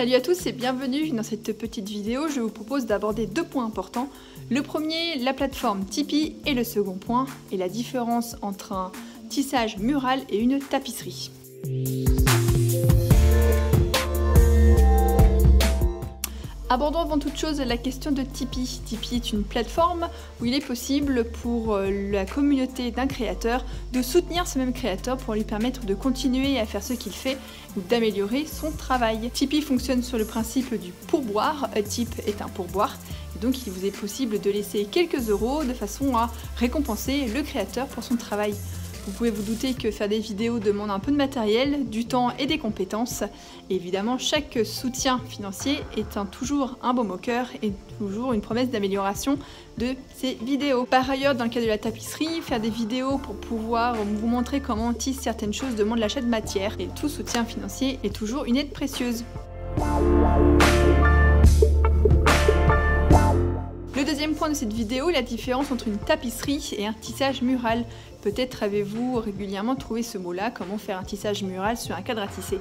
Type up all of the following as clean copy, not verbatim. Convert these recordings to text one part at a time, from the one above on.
Salut à tous et bienvenue dans cette petite vidéo. Je vous propose d'aborder deux points importants. Le premier, la plateforme Tipeee, et le second point est la différence entre un tissage mural et une tapisserie. Abordons avant toute chose la question de Tipeee. Tipeee est une plateforme où il est possible pour la communauté d'un créateur de soutenir ce même créateur pour lui permettre de continuer à faire ce qu'il fait ou d'améliorer son travail. Tipeee fonctionne sur le principe du pourboire. A tip est un pourboire. Et donc il vous est possible de laisser quelques euros de façon à récompenser le créateur pour son travail. Vous pouvez vous douter que faire des vidéos demande un peu de matériel, du temps et des compétences. Et évidemment, chaque soutien financier est toujours un baume au cœur et toujours une promesse d'amélioration de ces vidéos. Par ailleurs, dans le cas de la tapisserie, faire des vidéos pour pouvoir vous montrer comment on tisse certaines choses demande l'achat de matière. Et tout soutien financier est toujours une aide précieuse. Le deuxième point de cette vidéo est la différence entre une tapisserie et un tissage mural. Peut-être avez-vous régulièrement trouvé ce mot-là, comment faire un tissage mural sur un cadre à tisser.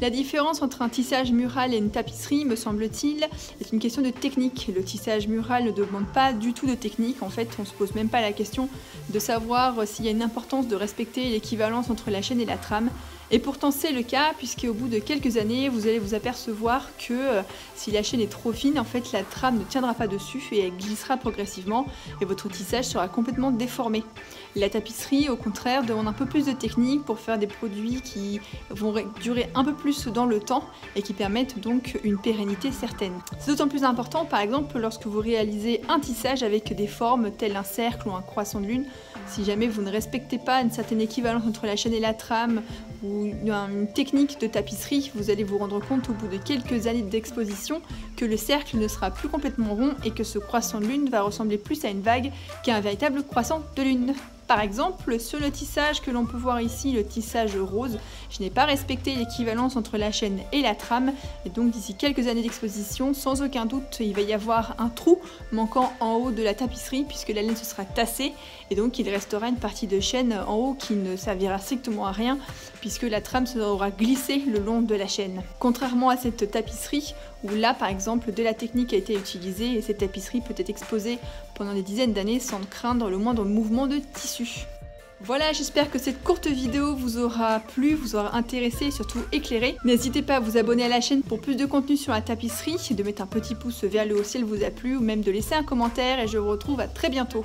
La différence entre un tissage mural et une tapisserie, me semble-t-il, est une question de technique. Le tissage mural ne demande pas du tout de technique, en fait on ne se pose même pas la question de savoir s'il y a une importance de respecter l'équivalence entre la chaîne et la trame. Et pourtant c'est le cas, puisque au bout de quelques années, vous allez vous apercevoir que si la chaîne est trop fine, en fait la trame ne tiendra pas dessus et elle glissera progressivement et votre tissage sera complètement déformé. La tapisserie, au contraire, demande un peu plus de technique pour faire des produits qui vont durer un peu plus dans le temps et qui permettent donc une pérennité certaine. C'est d'autant plus important, par exemple, lorsque vous réalisez un tissage avec des formes telles un cercle ou un croissant de lune. Si jamais vous ne respectez pas une certaine équivalence entre la chaîne et la trame ou une technique de tapisserie, vous allez vous rendre compte au bout de quelques années d'exposition que le cercle ne sera plus complètement rond et que ce croissant de lune va ressembler plus à une vague qu'à un véritable croissant de lune. Par exemple, sur le tissage que l'on peut voir ici, le tissage rose, je n'ai pas respecté l'équivalence entre la chaîne et la trame, et donc d'ici quelques années d'exposition, sans aucun doute, il va y avoir un trou manquant en haut de la tapisserie, puisque la laine se sera tassée, et donc il restera une partie de chaîne en haut qui ne servira strictement à rien, puisque la trame sera glissée le long de la chaîne. Contrairement à cette tapisserie, où là par exemple de la technique a été utilisée, et cette tapisserie peut être exposée pendant des dizaines d'années sans craindre le moindre mouvement de tissu. Voilà, j'espère que cette courte vidéo vous aura plu, vous aura intéressé et surtout éclairé. N'hésitez pas à vous abonner à la chaîne pour plus de contenu sur la tapisserie, de mettre un petit pouce vers le haut si elle vous a plu ou même de laisser un commentaire et je vous retrouve à très bientôt.